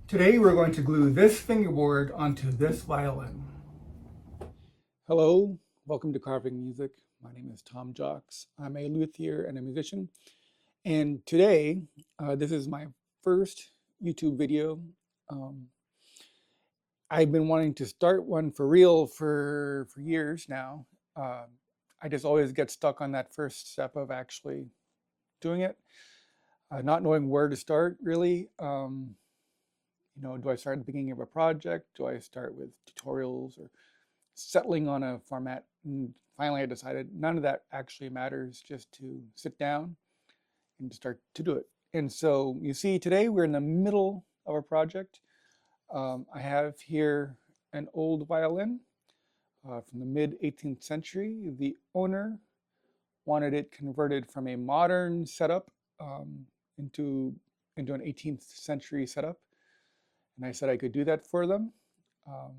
Today we're going to glue this fingerboard onto this violin. Hello, welcome to Carving Music. My name is Tom Jocks. I'm a luthier and a musician. And today, this is my first YouTube video. Um, I've been wanting to start one for real for years now. I just always get stuck on that first step of actually doing it, not knowing where to start really. Do I start at the beginning of a project? Do I start with tutorials or settling on a format? And finally, I decided none of that actually matters, just to sit down and to start to do it. And so you see, today we're in the middle of a project. I have here an old violin from the mid 18th century. The owner wanted it converted from a modern setup into an 18th century setup. And I said I could do that for them. Um,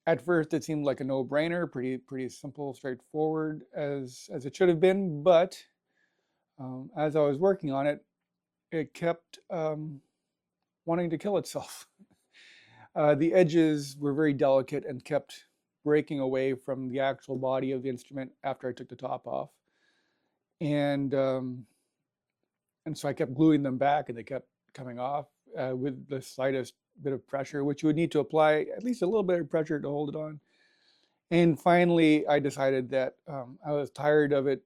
at first, it seemed like a no-brainer, pretty simple, straightforward as it should have been. But as I was working on it, it kept wanting to kill itself. The edges were very delicate and kept breaking away from the actual body of the instrument after I took the top off. And so I kept gluing them back, and they kept coming off with the slightest bit of pressure, which you would need to apply at least a little bit of pressure to hold it on. And finally, I decided that I was tired of it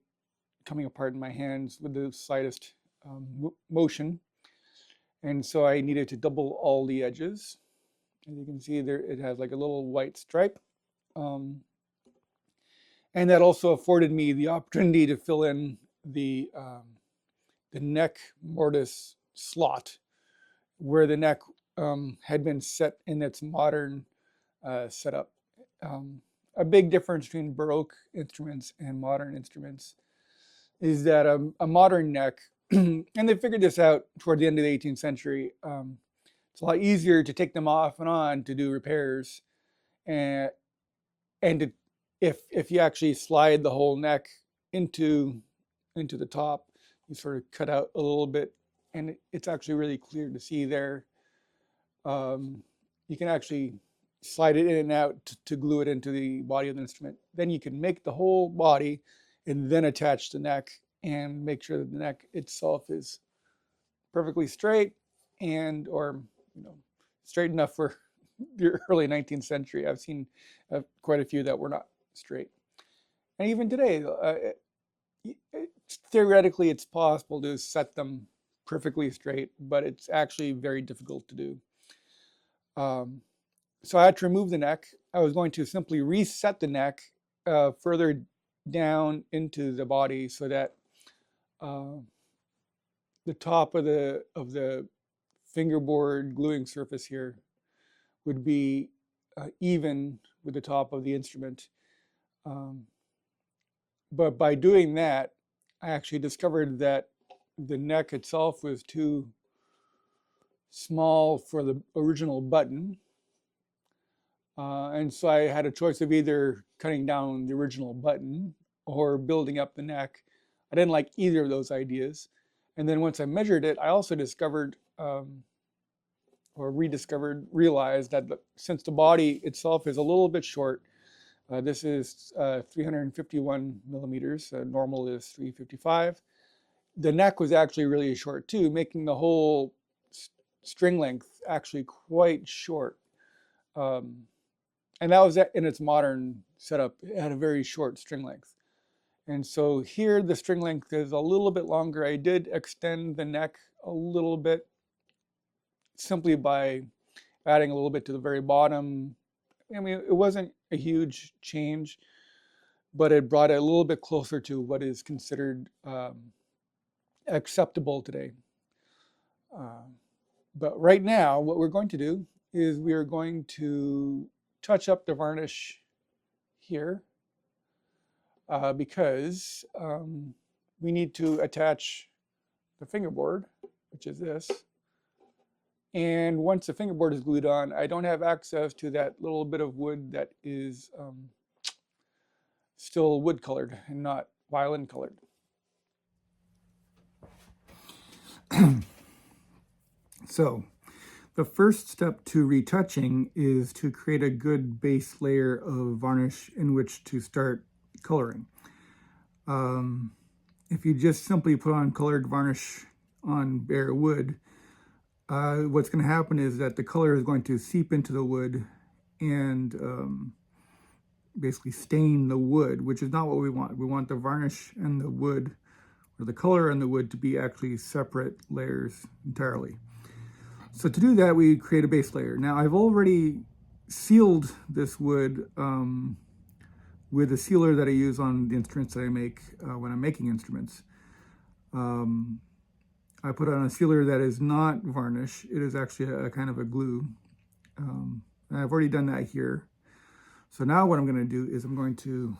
coming apart in my hands with the slightest motion. And so I needed to double all the edges. As you can see there, it has like a little white stripe. And that also afforded me the opportunity to fill in the neck mortise slot where the neck had been set in its modern setup. A big difference between Baroque instruments and modern instruments is that a modern neck, and they figured this out toward the end of the 18th century, it's a lot easier to take them off and on to do repairs. And if you actually slide the whole neck into the top, you sort of cut out a little bit, and it's actually really clear to see there. You can actually slide it in and out to glue it into the body of the instrument. Then you can make the whole body and then attach the neck and make sure that the neck itself is perfectly straight or straight enough for the early 19th century. I've seen quite a few that were not straight. And even today, theoretically, it's possible to set them perfectly straight, but it's actually very difficult to do. So I had to remove the neck. I was going to simply reset the neck further down into the body so that the top of the fingerboard gluing surface here would be even with the top of the instrument. But by doing that, I actually discovered that the neck itself was too small for the original button. And so I had a choice of either cutting down the original button or building up the neck. I didn't like either of those ideas. And then once I measured it, I also discovered realized that since the body itself is a little bit short, this is 351 millimeters, normal is 355. The neck was actually really short too, making the whole string length actually quite short. And that was in its modern setup. It had a very short string length. And so here the string length is a little bit longer. I did extend the neck a little bit simply by adding a little bit to the very bottom. I mean, it wasn't a huge change, but it brought it a little bit closer to what is considered acceptable today. But right now, what we're going to do is we are going to touch up the varnish here because we need to attach the fingerboard, which is this. And once the fingerboard is glued on, I don't have access to that little bit of wood that is still wood colored and not violin colored. So The first step to retouching is to create a good base layer of varnish in which to start coloring. If you just simply put on colored varnish on bare wood, what's going to happen is that the color is going to seep into the wood and basically stain the wood, which is not what we want. We want the varnish and the wood, or the color and the wood, to be actually separate layers entirely. So to do that, we create a base layer. Now, I've already sealed this wood with a sealer that I use on the instruments that I make when I'm making instruments. I put on a sealer that is not varnish. It is actually a kind of a glue. And I've already done that here. So now what I'm going to do is I'm going to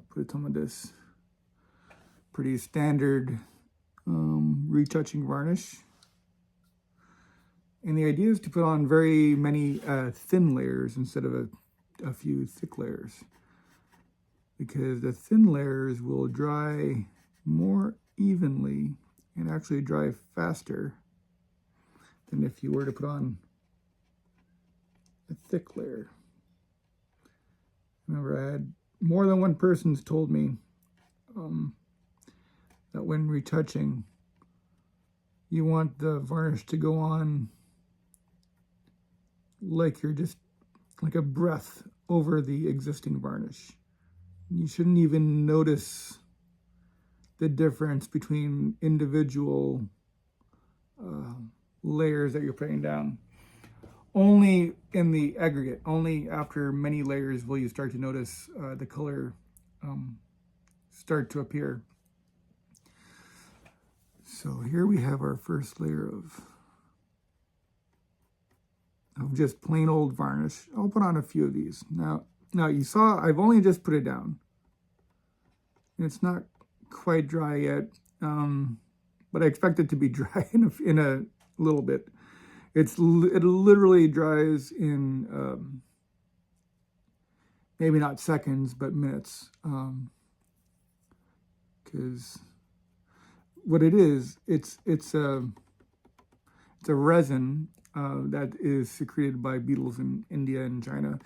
put some of this pretty standard retouching varnish. And the idea is to put on very many thin layers instead of a few thick layers, because the thin layers will dry more evenly and actually dry faster than if you were to put on a thick layer. Remember, I had more than one person's told me that when retouching, you want the varnish to go on like you're just like a breath over the existing varnish. You shouldn't even notice the difference between individual layers that you're putting down. Only in the aggregate, only after many layers will you start to notice the color start to appear. So here we have our first layer of just plain old varnish. I'll put on a few of these. Now you saw I've only just put it down. It's not quite dry yet, but I expect it to be dry in a little bit. It literally dries in maybe not seconds, but minutes. Because what it is, it's a resin that is secreted by beetles in India and China,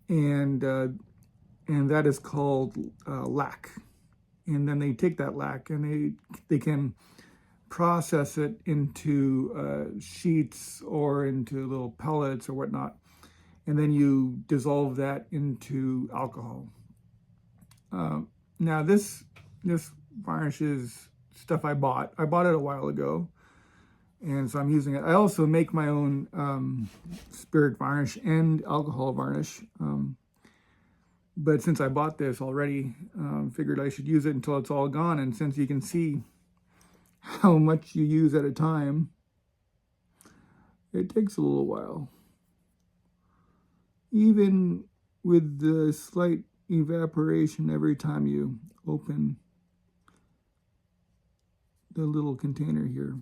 and that is called lac. And then they take that lac and they can process it into sheets or into little pellets or whatnot, and then you dissolve that into alcohol. Now this varnish is stuff I bought. I bought it a while ago, and so I'm using it. I also make my own spirit varnish and alcohol varnish. But since I bought this already, figured I should use it until it's all gone. And since you can see how much you use at a time, it takes a little while. Even with the slight evaporation every time you open the little container here.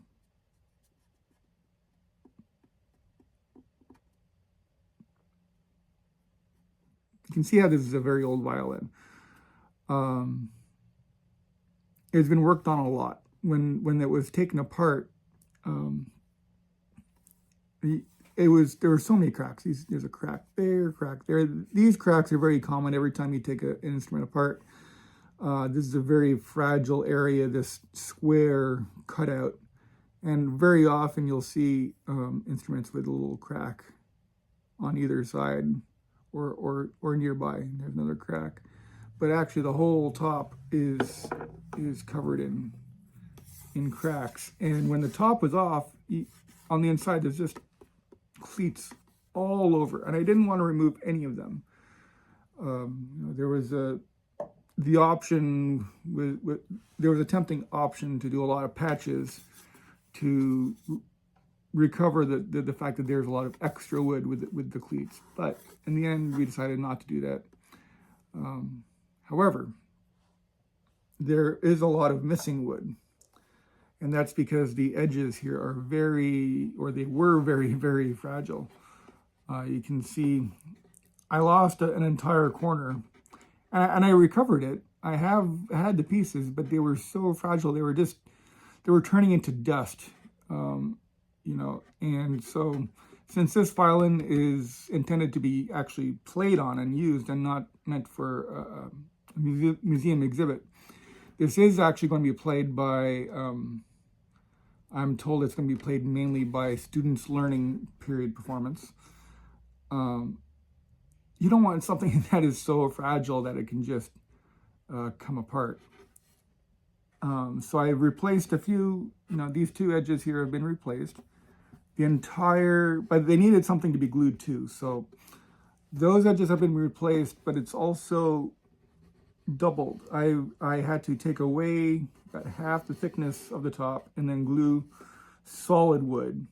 You can see how this is a very old violin. It's been worked on a lot. When it was taken apart, there were so many cracks. There's a crack there, crack there. These cracks are very common every time you take an instrument apart. This is a very fragile area, this square cutout, and very often you'll see instruments with a little crack on either side. Or nearby. There's another crack, but actually the whole top is covered in cracks. And when the top was off, on the inside there's just cleats all over, and I didn't want to remove any of them. There was the option there was a tempting option to do a lot of patches to recover the fact that there's a lot of extra wood with the cleats, but in the end we decided not to do that. However, there is a lot of missing wood, and that's because the edges here are they were very, very fragile. You can see I lost an entire corner, and I recovered it. I had the pieces, but they were so fragile, they were turning into dust. and so since this violin is intended to be actually played on and used and not meant for a museum exhibit, this is actually going to be played by, I'm told it's going to be played mainly by students learning period performance. You don't want something that is so fragile that it can just come apart. So I replaced a few, these two edges here have been replaced. The entire, but they needed something to be glued to. So those edges have been replaced, but it's also doubled. I had to take away about half the thickness of the top and then glue solid wood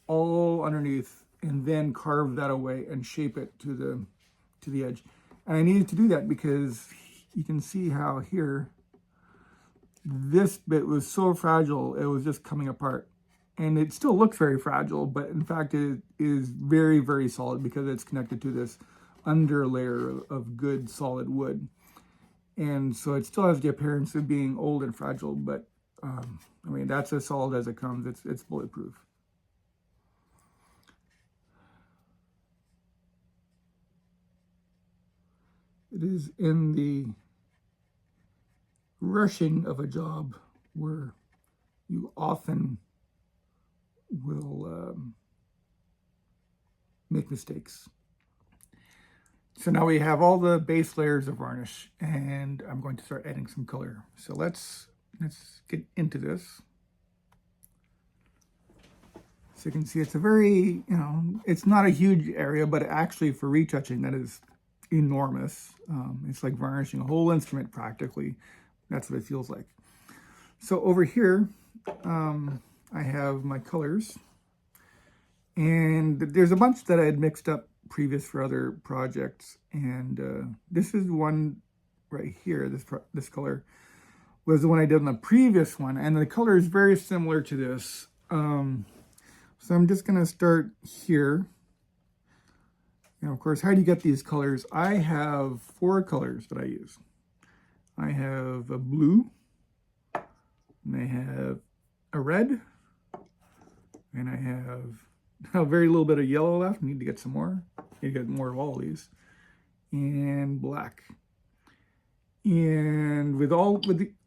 all underneath, and then carve that away and shape it to the edge. And I needed to do that because you can see how here this bit was so fragile, it was just coming apart. And it still looks very fragile, but in fact it is very, very solid because it's connected to this under layer of good solid wood. And so it still has the appearance of being old and fragile, but I mean, that's as solid as it comes. It's bulletproof. It is in the rushing of a job where you often will make mistakes. So now we have all the base layers of varnish, and I'm going to start adding some color. So let's get into this. So you can see it's a very, it's not a huge area, but actually for retouching, that is enormous. It's like varnishing a whole instrument practically. That's what it feels like. So over here, I have my colors, and there's a bunch that I had mixed up previous for other projects, and this is one right here. This color was the one I did on the previous one, and the color is very similar to this. So I'm just gonna start here. And of course, how do you get these colors? I have 4 colors that I use. I have a blue, and I have a red, and I have a very little bit of yellow left. Need to get some more. Need to get more of all these, and black. And with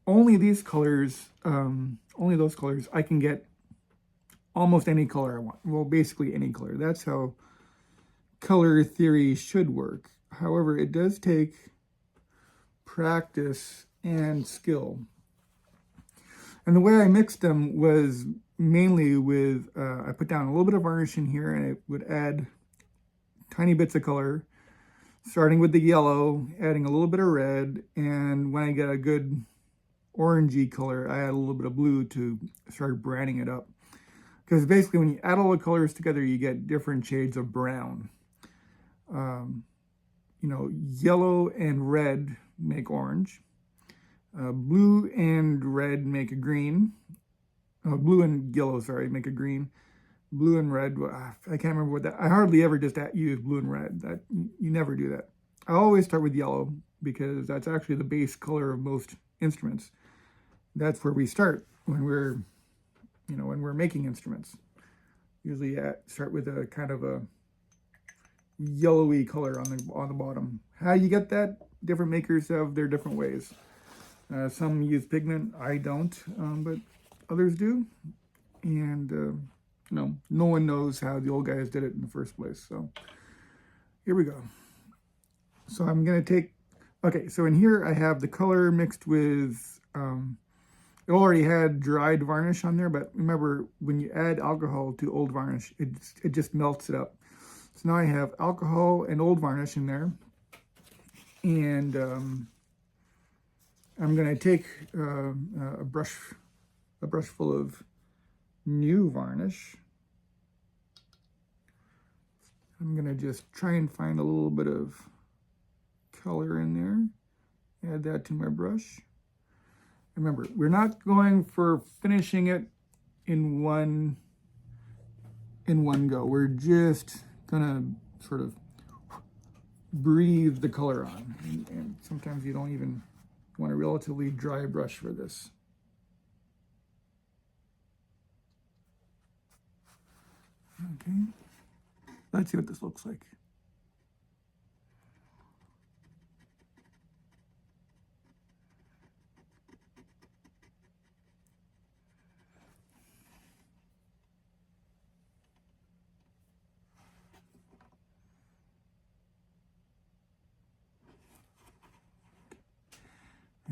only these colors, only those colors, I can get almost any color I want. Well, basically any color. That's how color theory should work. However, it does take practice and skill. And the way I mixed them was mainly with, I put down a little bit of varnish in here, and I would add tiny bits of color, starting with the yellow, adding a little bit of red, and when I get a good orangey color, I add a little bit of blue to start browning it up. Because basically when you add all the colors together, you get different shades of brown. Yellow and red make orange. Blue and red make a green. Blue and yellow, sorry, make a green. Blue and red, I can't remember what that, I hardly ever just use blue and red. That you never do that. I always start with yellow because that's actually the base color of most instruments. That's where we start when we're, when we're making instruments. Usually start with a kind of a yellowy color on the bottom. How you get that? Different makers have their different ways. Some use pigment, I don't, but others do. And no one knows how the old guys did it in the first place. So here we go. So I'm gonna take, okay, so in here I have the color mixed with, it already had dried varnish on there, but remember when you add alcohol to old varnish, it just melts it up. So now I have alcohol and old varnish in there. And I'm gonna take a brush full of new varnish. I'm gonna just try and find a little bit of color in there. Add that to my brush. Remember, we're not going for finishing it in one go. We're just gonna sort of breathe the color on. And sometimes you don't even want a relatively dry brush for this. Okay, let's see what this looks like.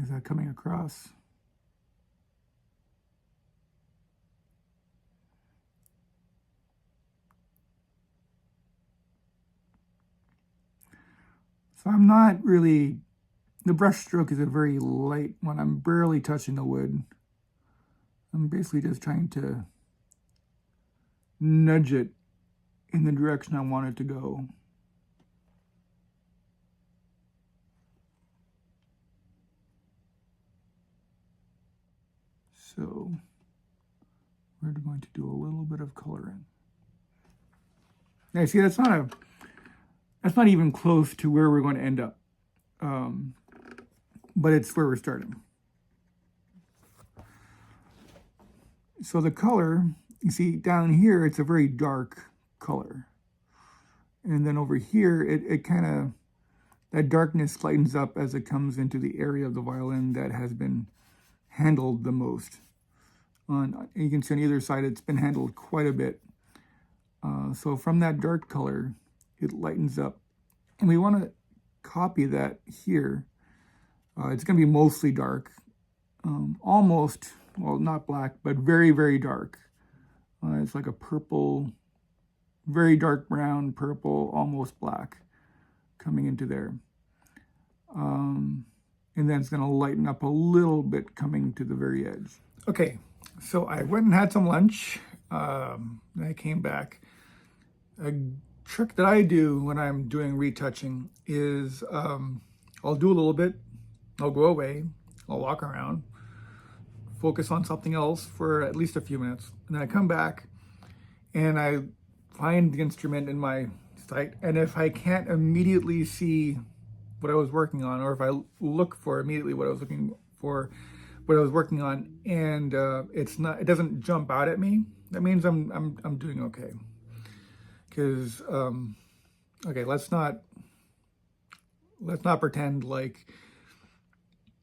Is that coming across? So I'm not really, the brush stroke is a very light one. I'm barely touching the wood. I'm basically just trying to nudge it in the direction I want it to go. So we're going to do a little bit of coloring. Now, see, that's not even close to where we're going to end up, but it's where we're starting. So the color, you see down here, it's a very dark color, and then over here, it kind of, that darkness lightens up as it comes into the area of the violin that has been handled the most. You can see on either side, it's been handled quite a bit. So from that dark color, it lightens up. And we want to copy that here. It's going to be mostly dark. Almost, well, not black, but very, very dark. It's like a purple, very dark brown, purple, almost black coming into there. And then it's going to lighten up a little bit coming to the very edge. Okay, so I went and had some lunch. Then I came back. A trick that I do when I'm doing retouching is I'll do a little bit, I'll go away, I'll walk around, focus on something else for at least a few minutes, and then I come back and I find the instrument in my sight, and if I can't immediately see what I was working on, or if I look for immediately what I was looking for, what I was working on, and it doesn't jump out at me, that means I'm doing okay. Because okay, let's not pretend like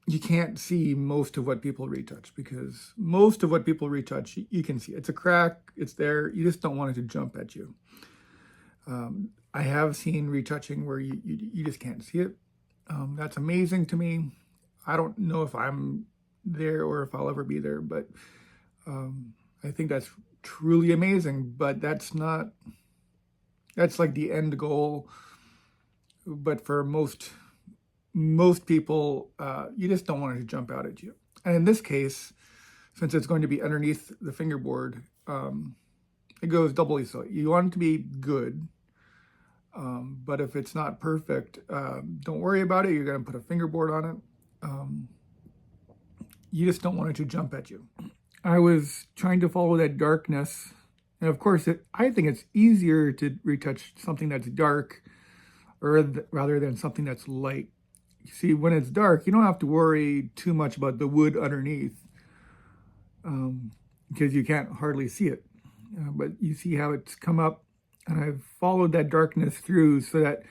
you can't see most of what people retouch, because most of what people retouch you can see. It's a crack, it's there, you just don't want it to jump at you. I have seen retouching where you just can't see it. That's amazing to me. I don't know if I'm there or if I'll ever be there, but I think that's truly amazing. But that's like the end goal. But for most people, you just don't want it to jump out at you. And in this case, since it's going to be underneath the fingerboard, it goes doubly so. You want it to be good, but if it's not perfect, don't worry about it. You're going to put a fingerboard on it. You just don't want it to jump at you. I was trying to follow that darkness. And of course, I think it's easier to retouch something that's dark rather than something that's light. You see, when it's dark, you don't have to worry too much about the wood underneath because you can't hardly see it. But you see how it's come up, and I've followed that darkness through so that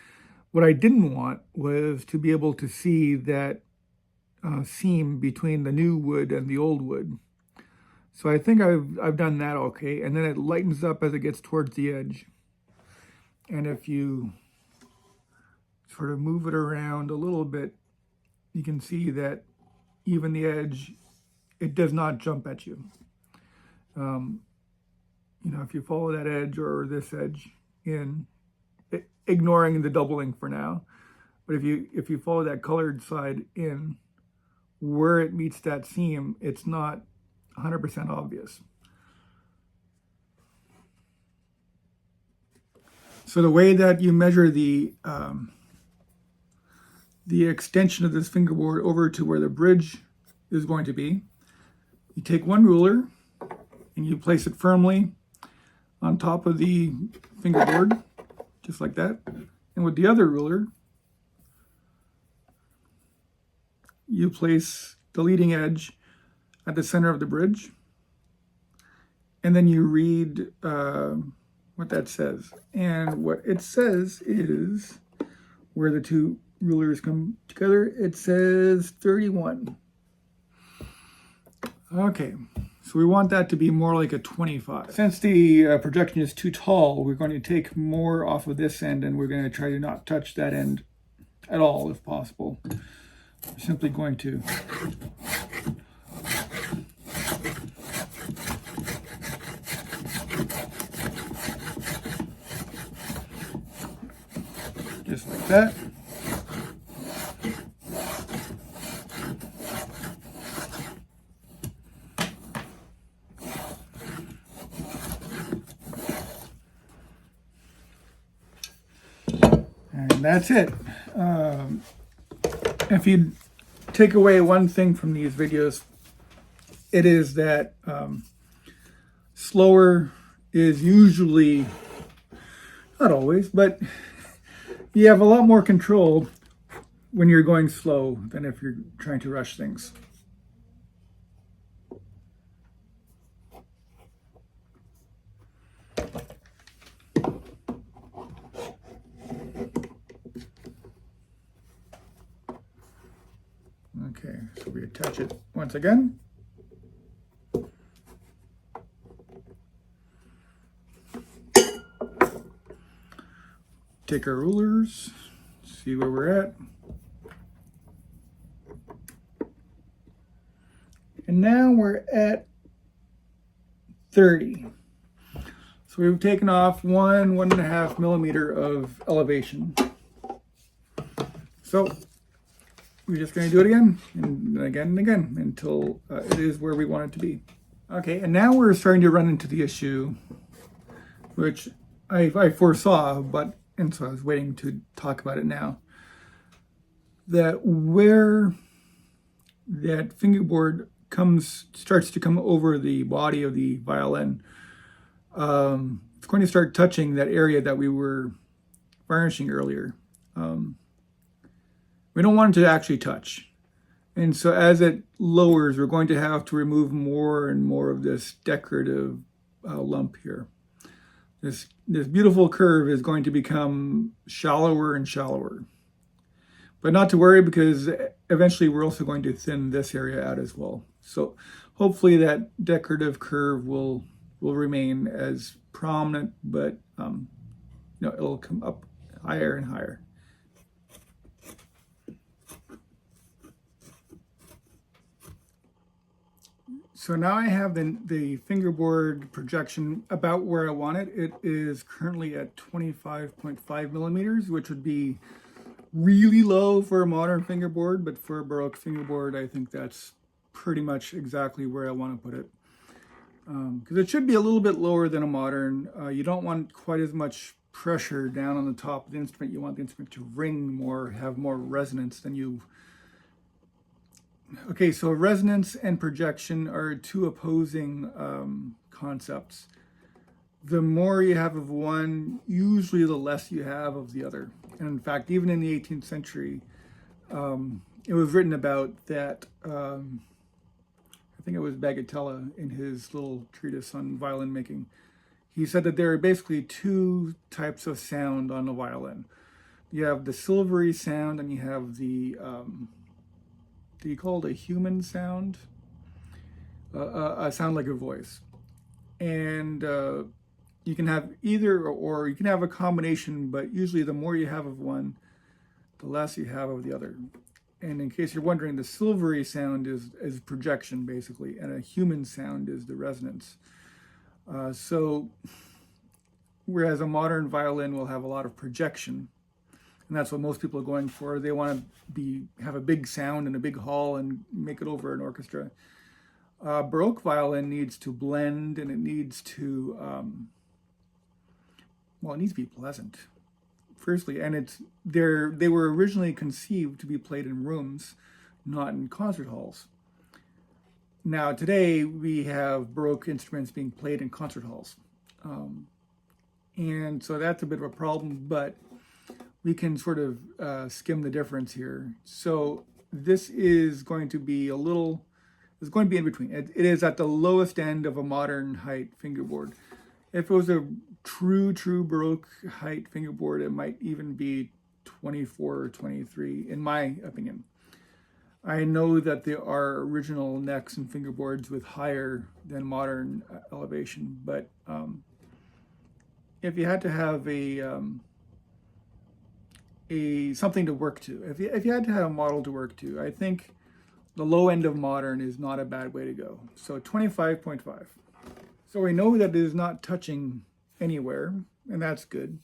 what I didn't want was to be able to see that seam between the new wood and the old wood. So I think I've done that okay, and then it lightens up as it gets towards the edge. And if you sort of move it around a little bit, you can see that even the edge, it does not jump at you. You know, if you follow that edge or this edge in, ignoring the doubling for now, but if you follow that colored side in, where it meets that seam, it's not 100% obvious. So the way that you measure the extension of this fingerboard over to where the bridge is going to be, you take one ruler and you place it firmly on top of the fingerboard, just like that. And with the other ruler, you place the leading edge at the center of the bridge, and then you read, what that says. And what it says is, where the two rulers come together, it says 31. Okay, so we want that to be more like a 25. Since the projection is too tall, we're going to take more off of this end, and we're going to try to not touch that end at all if possible. We're simply going to just like that. And that's it. If you take away one thing from these videos, it is that slower is usually, not always, but you have a lot more control when you're going slow than if you're trying to rush things. Okay, so we attach it once again. Take our rulers, see where we're at. And now we're at 30. So we've taken off 1.5 millimeter of elevation. So we're just going to do it again and again and again until it is where we want it to be. Okay, and now we're starting to run into the issue, which I foresaw, and so I was waiting to talk about it now, that where that fingerboard starts to come over the body of the violin, it's going to start touching that area that we were varnishing earlier. We don't want it to actually touch. And so as it lowers, we're going to have to remove more and more of this decorative lump here. This beautiful curve is going to become shallower and shallower. But not to worry, because eventually we're also going to thin this area out as well. So hopefully that decorative curve will remain as prominent, but it'll come up higher and higher. So now I have the fingerboard projection about where I want it. It is currently at 25.5 millimeters, which would be really low for a modern fingerboard, but for a Baroque fingerboard, I think that's pretty much exactly where I want to put it. Because it should be a little bit lower than a modern. You don't want quite as much pressure down on the top of the instrument. You want the instrument to ring more, have more resonance than you. Okay, so resonance and projection are two opposing concepts. The more you have of one, usually the less you have of the other. And in fact, even in the 18th century, it was written about that, I think it was Bagatella in his little treatise on violin making. He said that there are basically two types of sound on a violin. You have the silvery sound, and you have the, do you call it a human sound? A sound like a voice. And you can have either, or you can have a combination, but usually the more you have of one, the less you have of the other. And in case you're wondering, the silvery sound is projection, basically, and a human sound is the resonance. So whereas a modern violin will have a lot of projection, and that's what most people are going for. They want to have a big sound in a big hall and make it over an orchestra. Baroque violin needs to blend, and it needs to, it needs to be pleasant, firstly. And they were originally conceived to be played in rooms, not in concert halls. Now, today, we have Baroque instruments being played in concert halls. And so that's a bit of a problem, but we can sort of skim the difference here. So this is going to be it's going to be in between. It is at the lowest end of a modern height fingerboard. If it was a true Baroque height fingerboard, it might even be 24 or 23, in my opinion. I know that there are original necks and fingerboards with higher than modern elevation, but if you had to have a something to work to, if you had to have a model to work to, I think the low end of modern is not a bad way to go. So 25.5. So we know that it is not touching anywhere, and that's good.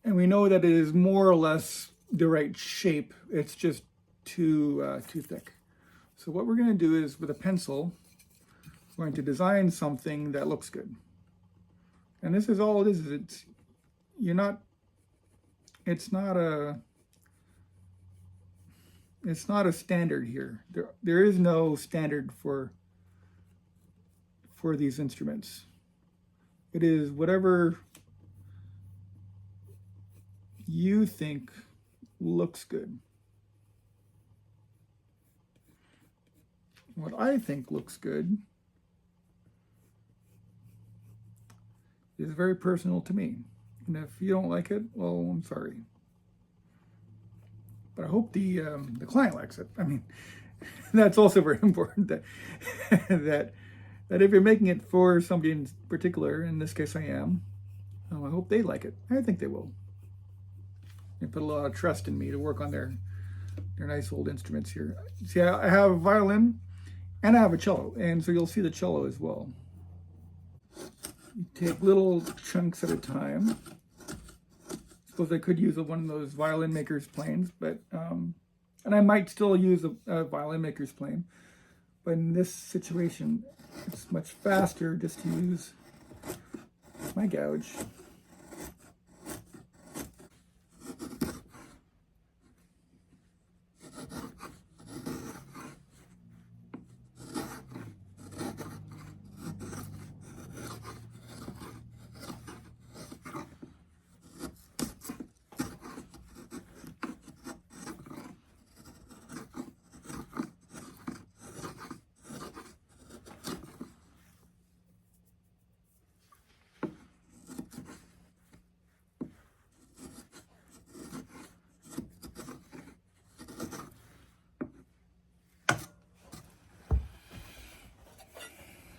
And we know that it is more or less the right shape. It's just too thick. So what we're going to do is, with a pencil, we're going to design something that looks good. And this is all it is. It's not a standard here. There is no standard for these instruments. It is whatever you think looks good. What I think looks good is very personal to me. And if you don't like it, well, I'm sorry. But I hope the client likes it. I mean, that's also very important, that if you're making it for somebody in particular, in this case I am, I hope they like it. I think they will. They put a lot of trust in me to work on their nice old instruments here. See, I have a violin and I have a cello, and so you'll see the cello as well. You take little chunks at a time. Suppose I could use one of those violin maker's planes, but and I might still use a violin maker's plane, but in this situation, it's much faster just to use my gouge.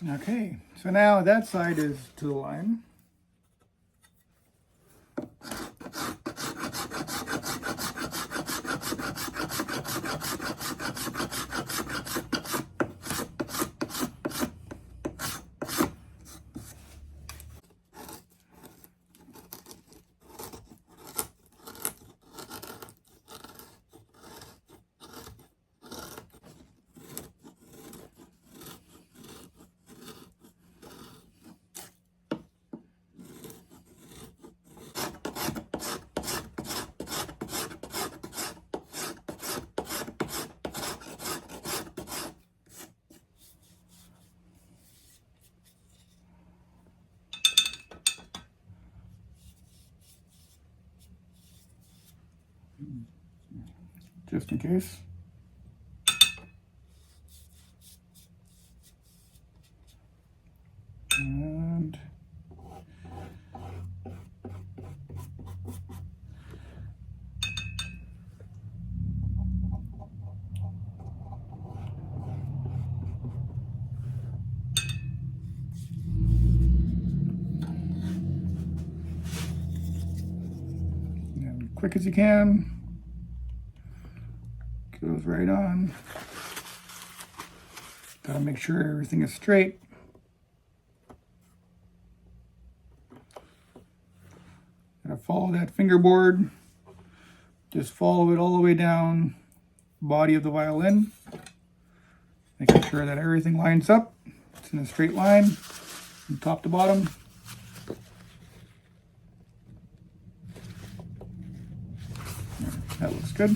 Okay, so now that side is to the line. Just in case. And quick as you can. Goes right on. Gotta make sure everything is straight. Gotta follow that fingerboard. Just follow it all the way down the body of the violin. Making sure that everything lines up. It's in a straight line from top to bottom. That looks good.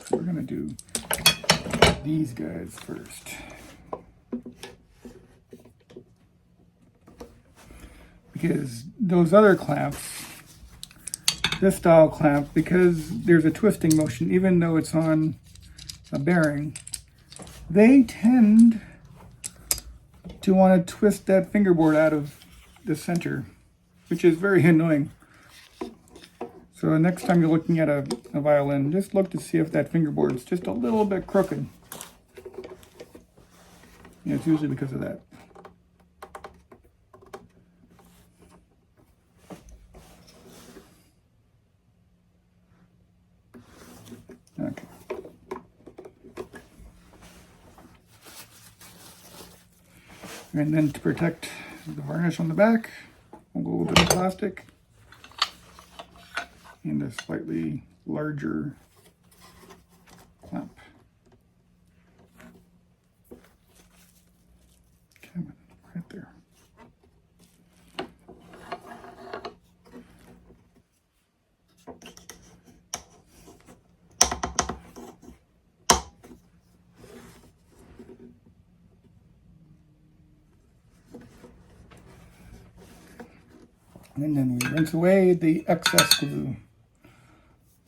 So we're gonna do these guys first. Because those other clamps this style clamp, because there's a twisting motion, even though it's on a bearing, they tend to want to twist that fingerboard out of the center, which is very annoying. So next time you're looking at a violin, just look to see if that fingerboard's just a little bit crooked. Yeah, it's usually because of that. Okay. And then to protect the varnish on the back, we'll go a little bit of plastic and a slightly larger clamp. Okay, right there. And then we rinse away the excess glue,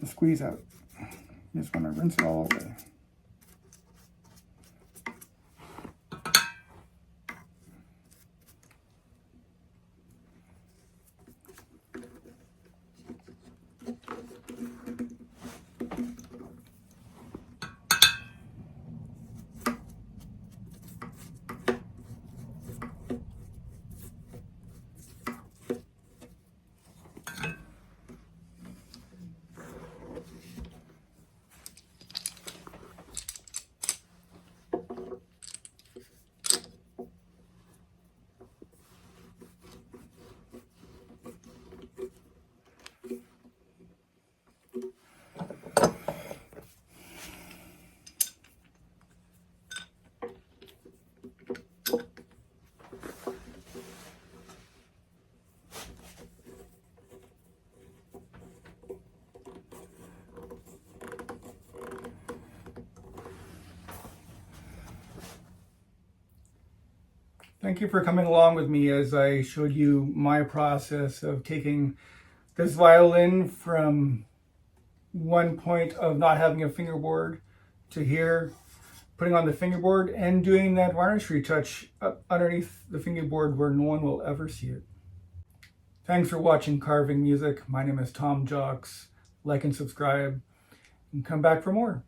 the squeeze out. You just want to rinse it all away. Thank you for coming along with me as I showed you my process of taking this violin from one point of not having a fingerboard to here, putting on the fingerboard and doing that varnish retouch up underneath the fingerboard where no one will ever see it. Thanks for watching Carving Music. My name is Tom Jocks. Like and subscribe and come back for more.